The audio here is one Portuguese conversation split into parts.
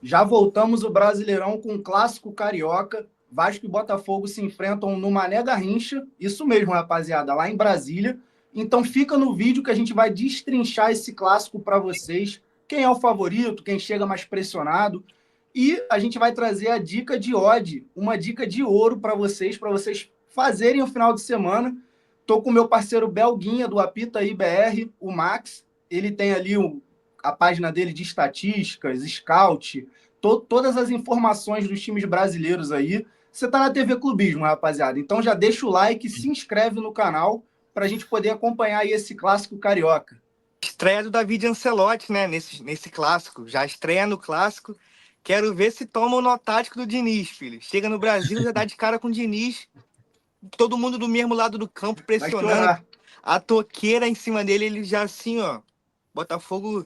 Já voltamos o Brasileirão com um clássico carioca. Vasco e Botafogo se enfrentam no Mané Garrincha. Isso mesmo, rapaziada, lá em Brasília. Então fica no vídeo que a gente vai destrinchar esse clássico para vocês. Quem é o favorito, quem chega mais pressionado. E a gente vai trazer a dica de odd, uma dica de ouro para vocês fazerem o final de semana. Estou com o meu parceiro Belguinha, do Apita IBR, o Max. Ele tem ali a página dele de estatísticas, scout, todas as informações dos times brasileiros aí. Você está na TV Clubismo, rapaziada. Então já deixa o like, se inscreve no canal para a gente poder acompanhar aí esse clássico carioca. Estreia do David Ancelotti, né? Nesse clássico. Já estreia no clássico. Quero ver se toma o nó tático do Diniz, filho. Chega no Brasil, já dá de cara com o Diniz. Todo mundo do mesmo lado do campo, pressionando. A toqueira em cima dele, ele já assim, ó. Botafogo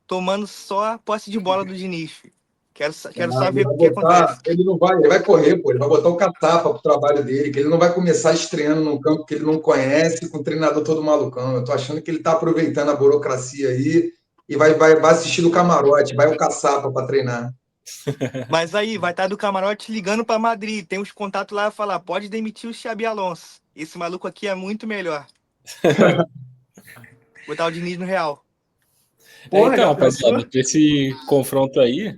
tomando só a posse de bola do Diniz, filho. Quero só ver o que acontece. Ele vai correr, pô, ele vai botar o caçapa pro trabalho dele, que ele não vai começar estreando num campo que ele não conhece, com o treinador todo malucão. Eu tô achando que ele tá aproveitando a burocracia aí e vai assistir do camarote, vai o caçapa para treinar. Mas aí, vai estar do camarote ligando para Madrid. Tem uns contatos lá a falar: pode demitir o Xabi Alonso. Esse maluco aqui é muito melhor. Botar o Diniz no Real. Porra, então, rapaziada, esse confronto aí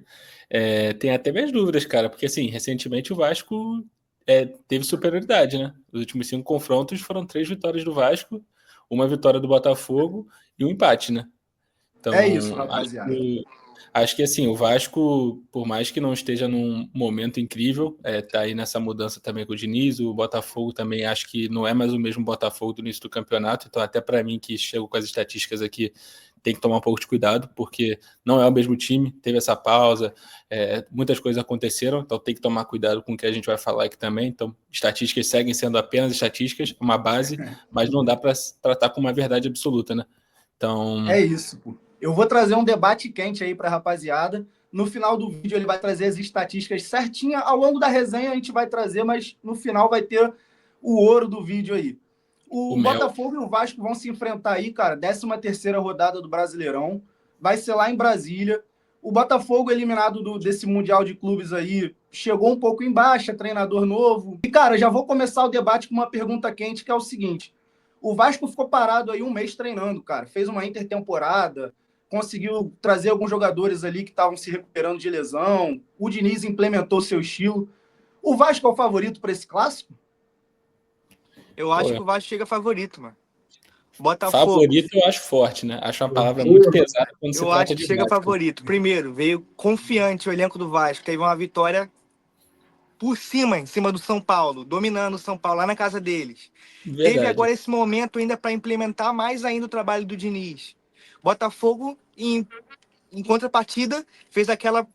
tem até minhas dúvidas, cara, porque assim, recentemente o Vasco teve superioridade, né? Os últimos 5 confrontos foram 3 vitórias do Vasco, uma vitória do Botafogo e um empate, né? Então, é isso, rapaziada. Acho que assim, o Vasco, por mais que não esteja num momento incrível, tá aí nessa mudança também com o Diniz, o Botafogo também acho que não é mais o mesmo Botafogo do início do campeonato, então até para mim que chego com as estatísticas aqui, tem que tomar um pouco de cuidado, porque não é o mesmo time, teve essa pausa, muitas coisas aconteceram, então tem que tomar cuidado com o que a gente vai falar aqui também, então estatísticas seguem sendo apenas estatísticas, uma base, mas não dá para tratar com uma verdade absoluta, né? Então... É isso, pô. Eu vou trazer um debate quente aí para a rapaziada. No final do vídeo ele vai trazer as estatísticas certinhas. Ao longo da resenha a gente vai trazer, mas no final vai ter o ouro do vídeo aí. O Botafogo e o Vasco vão se enfrentar aí, cara, 13ª rodada do Brasileirão. Vai ser lá em Brasília. O Botafogo, eliminado desse Mundial de Clubes aí, chegou um pouco em baixa, treinador novo. E, cara, já vou começar o debate com uma pergunta quente, que é o seguinte. O Vasco ficou parado aí um mês treinando, cara. Fez uma intertemporada, conseguiu trazer alguns jogadores ali que estavam se recuperando de lesão. O Diniz implementou seu estilo. O Vasco é o favorito para esse clássico? Eu acho que o Vasco chega favorito, mano. Botafogo. Favorito eu acho forte, né? Acho uma palavra muito pesada quando se trata de Eu acho que chega favorito. Primeiro, veio confiante o elenco do Vasco. Teve uma vitória por cima, em cima do São Paulo, dominando o São Paulo lá na casa deles. Verdade. Teve agora esse momento ainda para implementar mais ainda o trabalho do Diniz. Botafogo, em contrapartida, fez aquela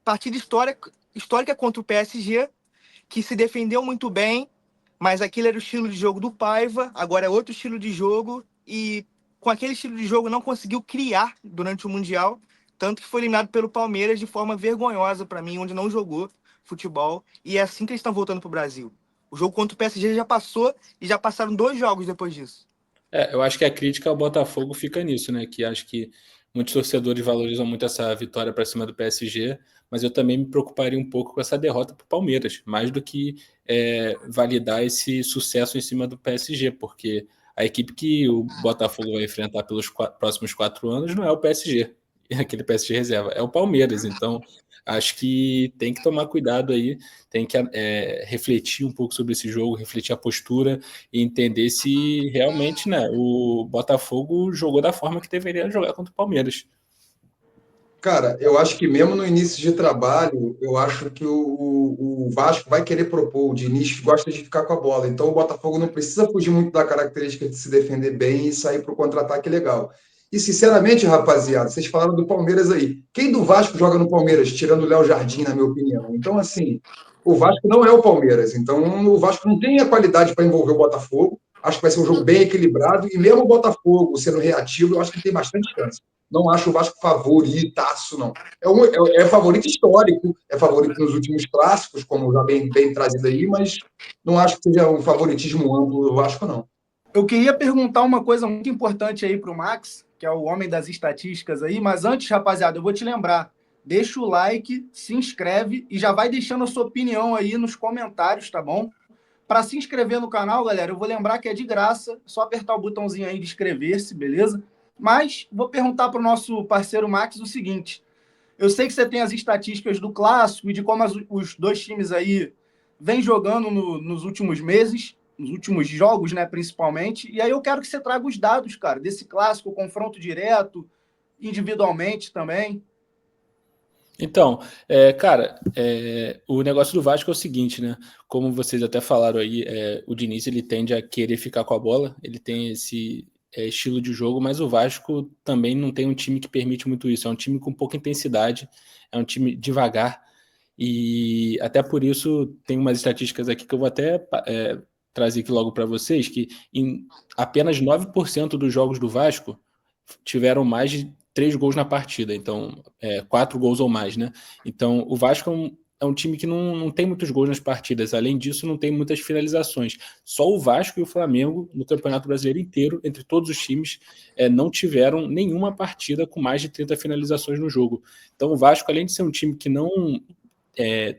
partida histórica contra o PSG, que se defendeu muito bem, mas aquele era o estilo de jogo do Paiva, agora é outro estilo de jogo, e com aquele estilo de jogo não conseguiu criar durante o Mundial, tanto que foi eliminado pelo Palmeiras de forma vergonhosa para mim, onde não jogou futebol, e é assim que eles estão voltando para o Brasil. O jogo contra o PSG já passou, e já passaram 2 jogos depois disso. Eu acho que a crítica ao Botafogo fica nisso, né? Que acho que muitos torcedores valorizam muito essa vitória para cima do PSG, mas eu também me preocuparia um pouco com essa derrota para o Palmeiras, mais do que validar esse sucesso em cima do PSG, porque a equipe que o Botafogo vai enfrentar pelos próximos 4 anos não é o PSG, aquele PSG reserva, é o Palmeiras. Então acho que tem que tomar cuidado aí, tem que refletir um pouco sobre esse jogo, refletir a postura e entender se realmente, né, o Botafogo jogou da forma que deveria jogar contra o Palmeiras. Cara, eu acho que mesmo no início de trabalho, eu acho que o Vasco vai querer propor. O Diniz gosta de ficar com a bola. Então o Botafogo não precisa fugir muito da característica de se defender bem e sair para o contra-ataque legal. E, sinceramente, rapaziada, vocês falaram do Palmeiras aí. Quem do Vasco joga no Palmeiras? Tirando o Léo Jardim, na minha opinião. Então, assim, o Vasco não é o Palmeiras. Então, o Vasco não tem a qualidade para envolver o Botafogo. Acho que vai ser um jogo bem equilibrado. E mesmo o Botafogo sendo reativo, eu acho que tem bastante chance. Não acho o Vasco favoritaço, não. É favorito histórico, é favorito nos últimos clássicos, como já bem trazido aí, mas não acho que seja um favoritismo amplo do Vasco, não. Eu queria perguntar uma coisa muito importante aí para o Max, que é o homem das estatísticas aí, mas antes, rapaziada, eu vou te lembrar, deixa o like, se inscreve e já vai deixando a sua opinião aí nos comentários, tá bom? Para se inscrever no canal, galera, eu vou lembrar que é de graça, é só apertar o botãozinho aí de inscrever-se, beleza? Mas vou perguntar para o nosso parceiro Max o seguinte: eu sei que você tem as estatísticas do Clássico e de como os dois times aí vêm jogando nos últimos meses, nos últimos jogos, né, principalmente. E aí eu quero que você traga os dados, cara, desse Clássico, confronto direto, individualmente também. Então, cara, o negócio do Vasco é o seguinte, né? Como vocês até falaram aí, o Diniz ele tende a querer ficar com a bola, ele tem esse estilo de jogo, mas o Vasco também não tem um time que permite muito isso. É um time com pouca intensidade, é um time devagar, e até por isso tem umas estatísticas aqui que eu vou até trazer aqui logo para vocês, que em apenas 9% dos jogos do Vasco tiveram mais de 3 gols na partida, então 4 gols ou mais, né? Então o Vasco é um time que não tem muitos gols nas partidas, além disso não tem muitas finalizações. Só o Vasco e o Flamengo no Campeonato Brasileiro inteiro, entre todos os times, não tiveram nenhuma partida com mais de 30 finalizações no jogo. Então o Vasco, além de ser um time que não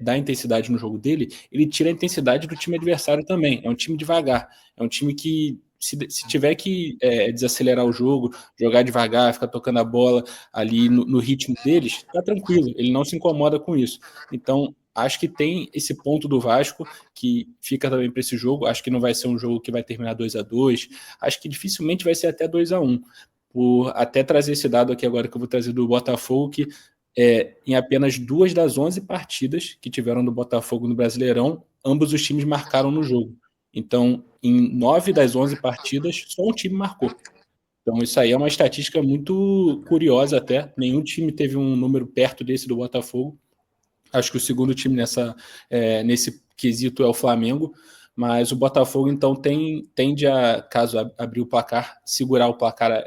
dá intensidade no jogo dele, ele tira a intensidade do time adversário também. É um time devagar, é um time que se tiver que desacelerar o jogo, jogar devagar, ficar tocando a bola ali no ritmo deles, tá tranquilo, ele não se incomoda com isso. Então, acho que tem esse ponto do Vasco que fica também para esse jogo. Acho que não vai ser um jogo que vai terminar 2-2, acho que dificilmente vai ser até 2-1, por até trazer esse dado aqui agora que eu vou trazer do Botafogo, que em apenas 2 das 11 partidas que tiveram do Botafogo no Brasileirão, ambos os times marcaram no jogo. Então, em 9 das 11 partidas, só um time marcou. Então, isso aí é uma estatística muito curiosa até. Nenhum time teve um número perto desse do Botafogo. Acho que o segundo time nesse quesito é o Flamengo. Mas o Botafogo, então, tende a, caso abrir o placar, segurar o placar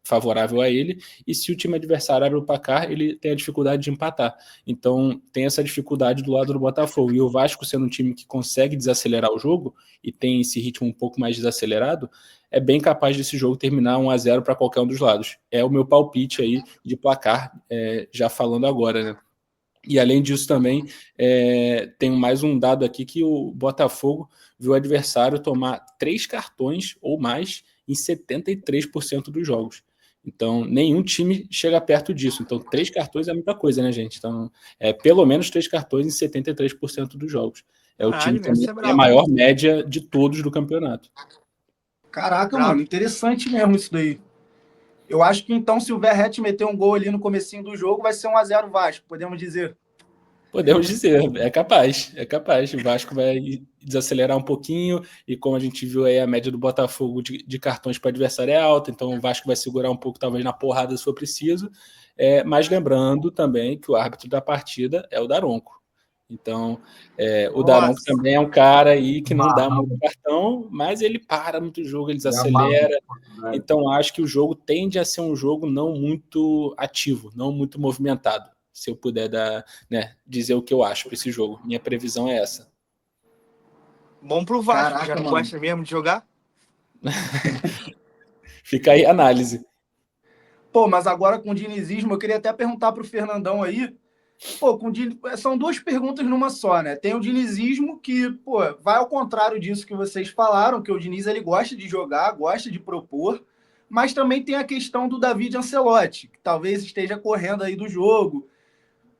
favorável a ele, e se o time adversário abre o placar, ele tem a dificuldade de empatar. Então, tem essa dificuldade do lado do Botafogo. E o Vasco, sendo um time que consegue desacelerar o jogo, e tem esse ritmo um pouco mais desacelerado, é bem capaz desse jogo terminar 1-0 para qualquer um dos lados. É o meu palpite aí de placar, já falando agora, né? E além disso também, tem mais um dado aqui que o Botafogo viu o adversário tomar 3 cartões ou mais em 73% dos jogos. Então, nenhum time chega perto disso. Então, 3 cartões é muita coisa, né, gente? Então, pelo menos 3 cartões em 73% dos jogos. É o time que tem a maior média de todos do campeonato. Caraca, mano, interessante mesmo isso daí. Eu acho que então, se o Verratti meter um gol ali no comecinho do jogo, vai ser 1-0 Vasco, podemos dizer. Podemos dizer, é capaz. O Vasco vai desacelerar um pouquinho, e como a gente viu aí, a média do Botafogo de cartões para adversário é alta, então o Vasco vai segurar um pouco, talvez na porrada se for preciso, mas lembrando também que o árbitro da partida é o Daronco. Então, o Daronco também é um cara aí que não dá muito cartão, mas ele para muito jogo, ele desacelera. Então, acho que o jogo tende a ser um jogo não muito ativo, não muito movimentado. Se eu puder dizer o que eu acho para esse jogo. Minha previsão é essa. Bom pro Vasco, já não gosta mesmo de jogar? Fica aí a análise. Pô, mas agora com o dinizismo, eu queria até perguntar pro Fernandão aí. Pô, são 2 perguntas numa só, né? Tem o dinizismo que, pô, vai ao contrário disso que vocês falaram, que o Diniz ele gosta de jogar, gosta de propor, mas também tem a questão do David Ancelotti, que talvez esteja correndo aí do jogo.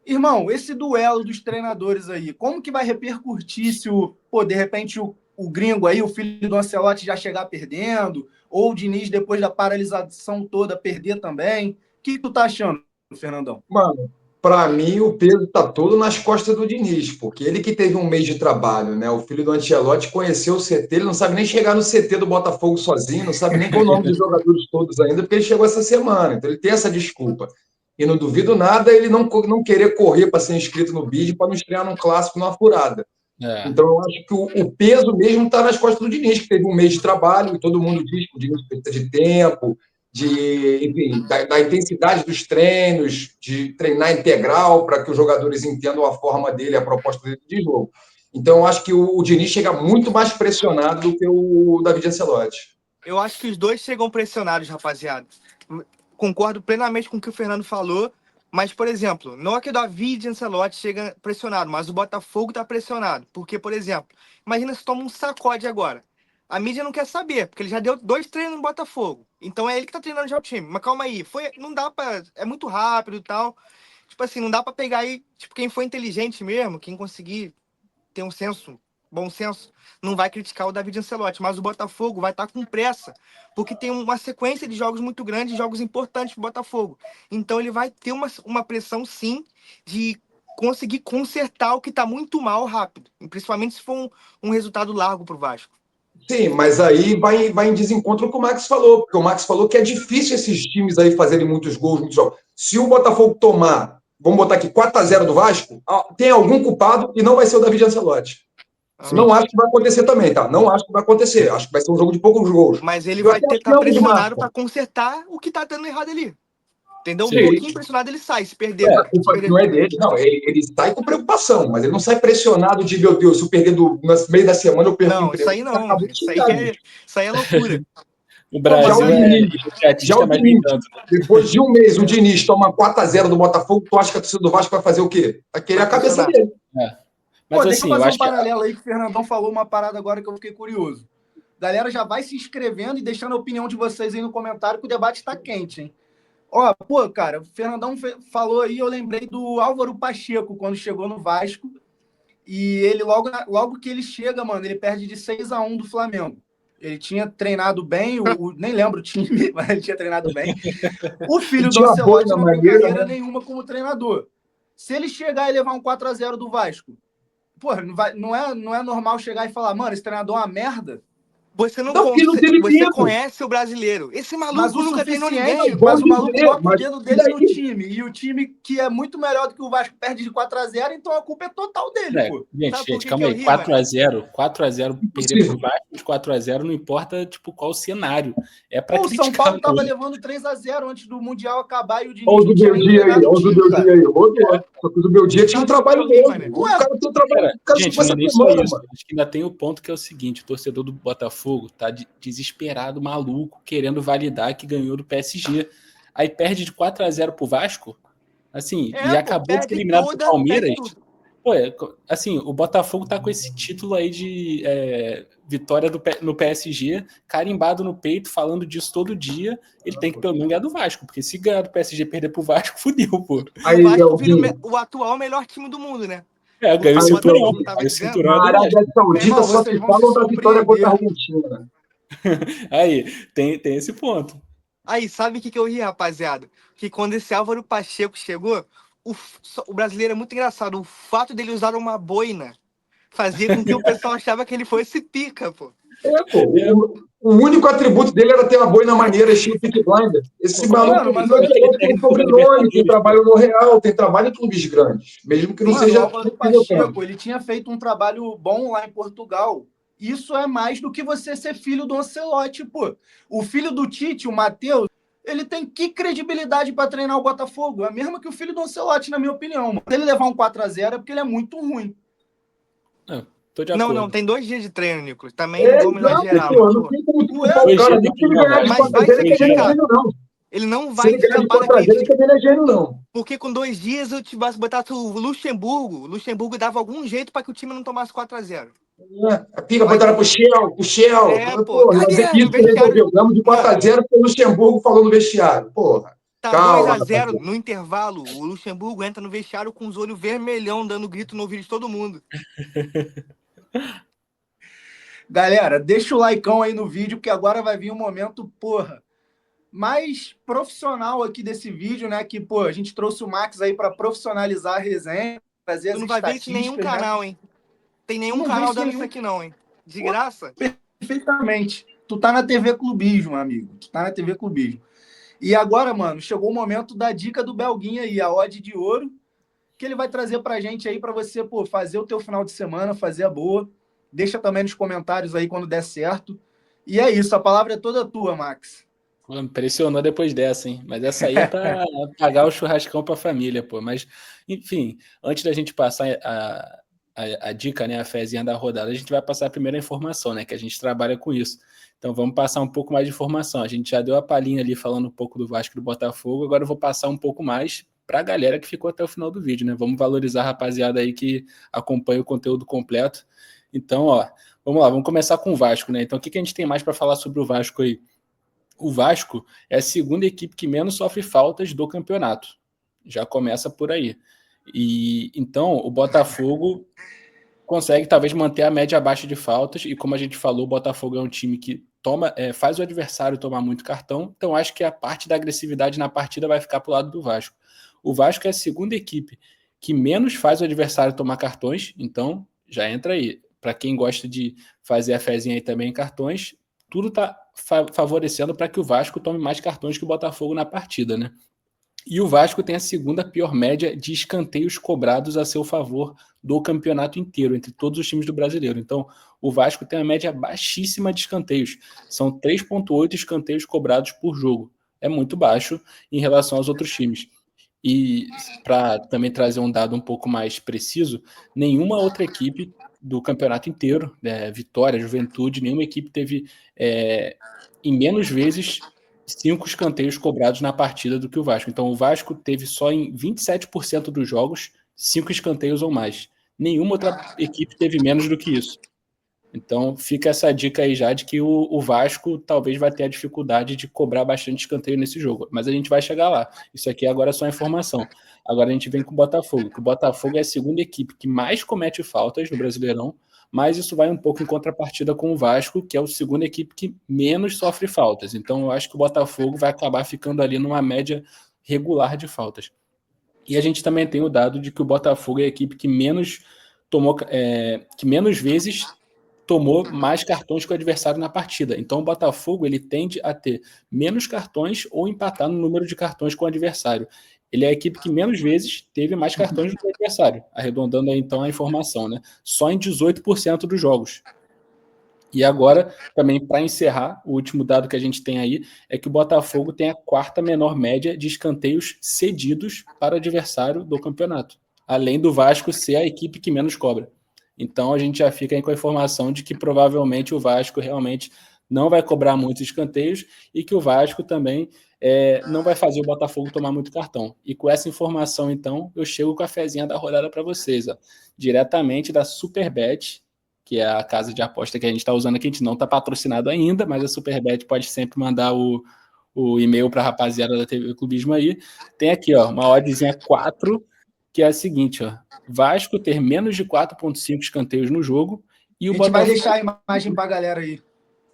Irmão, esse duelo dos treinadores aí, como que vai repercutir se de repente o gringo aí, o filho do Ancelotti já chegar perdendo, ou o Diniz depois da paralisação toda perder também? O que tu tá achando, Fernandão? Mano, para mim o peso tá todo nas costas do Diniz, porque ele que teve um mês de trabalho, né? O filho do Ancelotti conheceu o CT, ele não sabe nem chegar no CT do Botafogo sozinho, não sabe nem qual o nome dos jogadores todos ainda, porque ele chegou essa semana, então ele tem essa desculpa. E não duvido nada ele não querer correr para ser inscrito no BID para não estrear num clássico numa furada. Então eu acho que o peso mesmo está nas costas do Diniz, que teve um mês de trabalho, e todo mundo diz que o Diniz precisa de tempo, enfim, da intensidade dos treinos, de treinar integral para que os jogadores entendam a forma dele, a proposta dele de jogo. Então eu acho que o Diniz chega muito mais pressionado do que o David Ancelotti. Eu acho que os dois chegam pressionados, rapaziada. Concordo plenamente com o que o Fernando falou, Mas, por exemplo, não é que o David Ancelotti chega pressionado, mas o Botafogo tá pressionado. Porque, por exemplo, imagina se toma um sacode agora. A mídia não quer saber, porque ele já deu 2 treinos no Botafogo. Então é ele que tá treinando já o time. Mas calma aí, não dá pra. É muito rápido e tal. Tipo assim, não dá pra pegar aí. Tipo, quem for inteligente mesmo, quem conseguir ter um senso, bom senso, não vai criticar o David Ancelotti. Mas o Botafogo vai estar com pressa, porque tem uma sequência de jogos muito grande, jogos importantes pro Botafogo. Então ele vai ter uma pressão, sim, de conseguir consertar o que tá muito mal rápido. Principalmente se for um resultado largo pro Vasco. Sim, mas aí vai em desencontro com o Max falou, porque o Max falou que é difícil esses times aí fazerem muitos gols, muitos jogos. Se o Botafogo tomar, vamos botar aqui, 4-0 do Vasco, tem algum culpado e não vai ser o David Ancelotti. Não acho que vai acontecer também, tá? Não acho que vai acontecer. Acho que vai ser um jogo de poucos gols. Mas ele Eu vai até ter acho que que estar não é um pressionado Marca. para consertar o que tá dando errado ali. Entendeu? Sim. Um pouquinho pressionado ele sai, se perder. A culpa não é dele. Não, ele sai com preocupação, mas ele não sai pressionado de, meu Deus, se eu perder no meio da semana, eu perco o Não, emprego. isso aí não. Isso aí é loucura. O Brasil é imediatista, mas nem tanto. Depois de um mês, o Diniz toma 4-0 do Botafogo, tu acha que a torcida do Vasco vai fazer o quê? Vai querer a cabeça dele. Mas Pô, assim, deixa eu fazer acho um paralelo aí que o Fernandão falou uma parada agora que eu fiquei curioso. Galera, já vai se inscrevendo e deixando a opinião de vocês aí no comentário que o debate tá quente, hein? Ó, pô, cara, o Fernandão falou aí, eu lembrei do Álvaro Pacheco quando chegou no Vasco. E ele, logo que ele chega, mano, ele perde de 6-1 do Flamengo. Ele tinha treinado bem, nem lembro o time, mas ele tinha treinado bem. O filho do Ancelotti não tem carreira nenhuma como treinador. Se ele chegar e levar um 4-0 do Vasco, porra, não é normal chegar e falar, mano, esse treinador é uma merda? Você não, você conhece o brasileiro. Esse maluco nunca treinou ninguém. Mas o maluco bota o dedo dele no time. E o time, que é muito melhor do que o Vasco, perde de 4-0, então a culpa é total dele, pô. Gente, calma aí. 4-0, perder pro Vasco de 4-0, não importa tipo, qual o cenário. É pra criticar. O São Paulo tava levando 3-0 antes do Mundial acabar e o Diniz Olha o do meu dia aí, olha o do meu dia aí. Só que o do meu dia tinha um trabalho dele. O cara tem um trabalho. Gente, não é nem só isso. Acho que ainda tem o ponto que é o seguinte: o torcedor do Botafogo tá desesperado, maluco, querendo validar que ganhou do PSG. Aí perde de 4-0 pro Vasco. Assim, já acabou de ser eliminado pro Palmeiras. Pô, assim, o Botafogo tá com esse título aí de vitória no PSG, carimbado no peito, falando disso todo dia. Ele tem que pelo menos ganhar do Vasco, porque se ganhar do PSG e perder pro Vasco, fudeu, pô. Aí, o Vasco vira o atual melhor time do mundo, né? Ganhou o cinturão. A Arábia Saudita só se falam da vitória contra a Argentina. Aí, tem esse ponto. Aí, sabe o que eu ri, rapaziada? Que quando esse Álvaro Pacheco chegou, o brasileiro é muito engraçado. O fato dele usar uma boina fazia com que o pessoal achava que ele fosse pica, pô. O único atributo dele era ter uma boina maneira, estilo Peaky Blinders. Esse maluco tem sobrenome, tem trabalho no Real, tem trabalho em clubes grandes. Mesmo que não seja. O Álvaro Pacheco, ele tinha feito um trabalho bom lá em Portugal. Isso é mais do que você ser filho do Ancelotti, pô. O filho do Tite, o Matheus, ele tem que credibilidade para treinar o Botafogo? É mesmo que o filho do Ancelotti, na minha opinião. Se ele levar um 4-0 é porque ele é muito ruim. Não, tem 2 dias de treino, Nicolas. Também não vamos exagerar. Não tem como culpar o cara. Mas vai ser criticado. Ele não vai escapar daquele não. Porque com 2 dias eu tivesse botado o Luxemburgo dava algum jeito para que o time não tomasse 4-0. A pica botaram pro Shell. Pô, cadê? Isso resolveu. Ganhamos de 4-0 porque o Luxemburgo falou no vestiário. Porra. Tá 2-0 no intervalo. O Luxemburgo entra no vestiário com os olhos vermelhão, dando grito no ouvido de todo mundo. Galera, deixa o likeão aí no vídeo, porque agora vai vir um momento, porra, mais profissional aqui desse vídeo, né? Que, pô, a gente trouxe o Max aí para profissionalizar a resenha, fazer as estatísticas. Tu não vai ver isso em nenhum canal, hein? Tem nenhum canal dando isso aqui não, hein? De graça? Perfeitamente. Tu tá na TV Clubismo, amigo. Tu tá na TV Clubismo. E agora, mano, chegou o momento da dica do Belguinha aí, a odd de ouro, que ele vai trazer pra gente aí, pra você, pô, fazer o teu final de semana, fazer a boa. Deixa também nos comentários aí quando der certo. E é isso, a palavra é toda tua, Max. Pô, me impressionou depois dessa, hein? Mas essa aí é pra pagar o churrascão pra família, pô. Mas, enfim, antes da gente passar a dica, né, a fezinha da rodada, a gente vai passar a primeira informação, né, que a gente trabalha com isso. Então vamos passar um pouco mais de informação. A gente já deu a palhinha ali falando um pouco do Vasco e do Botafogo, agora eu vou passar um pouco mais para a galera que ficou até o final do vídeo, né? Vamos valorizar a rapaziada aí que acompanha o conteúdo completo. Então, ó, vamos lá, vamos começar com o Vasco, né? Então, o que a gente tem mais para falar sobre o Vasco aí? O Vasco é a segunda equipe que menos sofre faltas do campeonato. Já começa por aí. E então, o Botafogo consegue talvez manter a média abaixo de faltas, e como a gente falou, o Botafogo é um time que faz o adversário tomar muito cartão, então acho que a parte da agressividade na partida vai ficar para o lado do Vasco. O Vasco é a segunda equipe que menos faz o adversário tomar cartões, então já entra aí. Para quem gosta de fazer a fezinha aí também em cartões, tudo está favorecendo para que o Vasco tome mais cartões que o Botafogo na partida, né? E o Vasco tem a segunda pior média de escanteios cobrados a seu favor do campeonato inteiro, entre todos os times do Brasileiro. Então, o Vasco tem uma média baixíssima de escanteios. São 3,8 escanteios cobrados por jogo. É muito baixo em relação aos outros times. E para também trazer um dado um pouco mais preciso, nenhuma outra equipe do campeonato inteiro, Vitória, Juventude, nenhuma equipe teve em menos vezes 5 escanteios cobrados na partida do que o Vasco. Então o Vasco teve só em 27% dos jogos 5 escanteios ou mais. Nenhuma outra equipe teve menos do que isso. Então fica essa dica aí já de que o Vasco talvez vai ter a dificuldade de cobrar bastante escanteio nesse jogo. Mas a gente vai chegar lá. Isso aqui agora é só informação. Agora a gente vem com o Botafogo. O Botafogo é a segunda equipe que mais comete faltas no Brasileirão, mas isso vai um pouco em contrapartida com o Vasco, que é a segunda equipe que menos sofre faltas. Então eu acho que o Botafogo vai acabar ficando ali numa média regular de faltas. E a gente também tem o dado de que o Botafogo é a equipe que menos vezes tomou mais cartões que o adversário na partida. Então o Botafogo ele tende a ter menos cartões ou empatar no número de cartões com o adversário. Ele é a equipe que menos vezes teve mais cartões do que o adversário, arredondando aí então a informação, né? Só em 18% dos jogos. E agora, também para encerrar, o último dado que a gente tem aí é que o Botafogo tem a quarta menor média de escanteios cedidos para o adversário do campeonato, além do Vasco ser a equipe que menos cobra. Então a gente já fica aí com a informação de que provavelmente o Vasco realmente não vai cobrar muitos escanteios e que o Vasco também não vai fazer o Botafogo tomar muito cartão. E com essa informação, então, eu chego com a fezinha da rodada para vocês, ó, diretamente da Superbet, que é a casa de aposta que a gente está usando aqui. A gente não está patrocinado ainda, mas a Superbet pode sempre mandar o e-mail para a rapaziada da TV Clubismo aí. Tem aqui, ó, uma oddzinha 4, que é a seguinte, ó, Vasco ter menos de 4,5 escanteios no jogo e o Botafogo... vai deixar a imagem para a galera aí.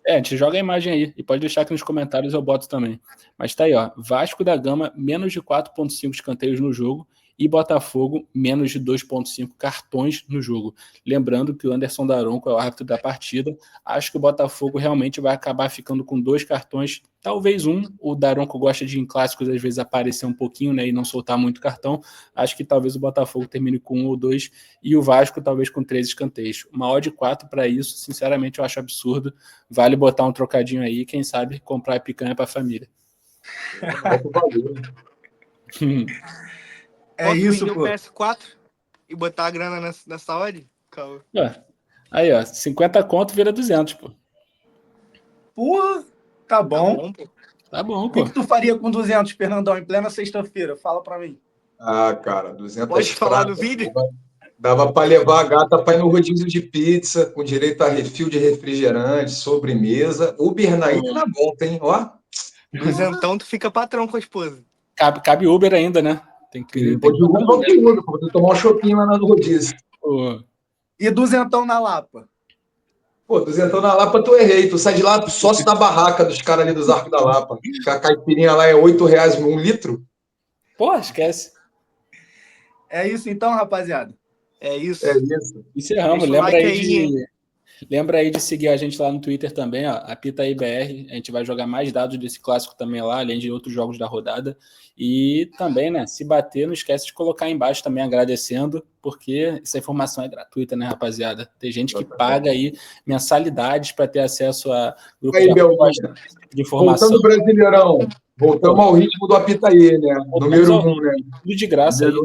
A gente joga a imagem aí e pode deixar aqui nos comentários, eu boto também. Mas tá aí, ó, Vasco da Gama menos de 4,5 escanteios no jogo e Botafogo menos de 2,5 cartões no jogo. Lembrando que o Anderson Daronco é o árbitro da partida. Acho que o Botafogo realmente vai acabar ficando com 2 cartões, talvez um. O Daronco gosta de, em clássicos, às vezes aparecer um pouquinho, né, e não soltar muito cartão. Acho que talvez o Botafogo termine com 1 ou 2 e o Vasco talvez com 3 escanteios. Uma odd 4 para isso, sinceramente, eu acho absurdo. Vale botar um trocadinho aí, quem sabe comprar picanha para a família. É isso, pô. PS4 e botar a grana nessa odd? Aí, ó, 50 conto vira 200, pô. Porra, tá bom. Pô. Tá bom, pô. O que tu faria com 200, Fernandão, em plena sexta-feira? Fala pra mim. Ah, cara, 200 Pode falar no vídeo? Dava pra levar a gata pra ir no rodízio de pizza, com direito a refil de refrigerante, sobremesa. Uber na ida na volta, hein? Ó. 200, tu fica patrão com a esposa. Cabe Uber ainda, né? Tem que Vou tomar um shopping lá no rodízio. E 200 na Lapa? Pô, 200 na Lapa, tu errei. Tu sai de lá, sócio da barraca dos caras ali dos Arcos da Lapa. A caipirinha lá é R$8 um litro. Pô, esquece. É isso então, rapaziada? É isso. Encerramos. Lembra aí de seguir a gente lá no Twitter também, ó, a Pitaí BR. A gente vai jogar mais dados desse clássico também lá, além de outros jogos da rodada. E também, né, se bater, não esquece de colocar aí embaixo também agradecendo, porque essa informação é gratuita, né, rapaziada? Tem gente que paga aí mensalidades para ter acesso a grupo de informação. Voltando Brasileirão, voltamos ao ritmo do Apitaí, né? Número 1, né? Tudo de graça aí, do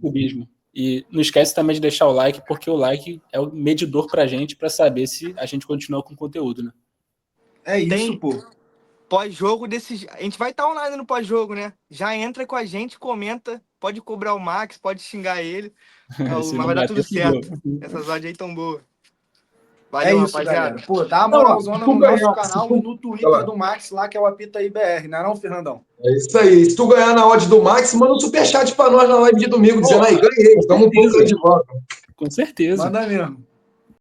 clubismo. E não esquece também de deixar o like, porque o like é o medidor pra gente para saber se a gente continua com o conteúdo, né? É isso, pô. pós-jogo desses. A gente vai estar online no pós-jogo, né? Já entra com a gente, comenta, pode cobrar o Max, pode xingar ele. Mas Se não vai dar bater, tudo certo. fudeu. Essas odds aí tão boas. É Valeu, isso, rapaziada. galera. Pô, dá uma Não, moralzona se tu no nosso ganhar, canal se tu- e no Olha Twitter lá. do Max lá, que é o Apita IBR, não é não, Fernandão? É isso aí. Se tu ganhar na odd do Max, manda um superchat pra nós na live de domingo, dizendo aí, Porra, ganhei, com tamo um pouco certeza. aí de volta. Com certeza. Manda mesmo.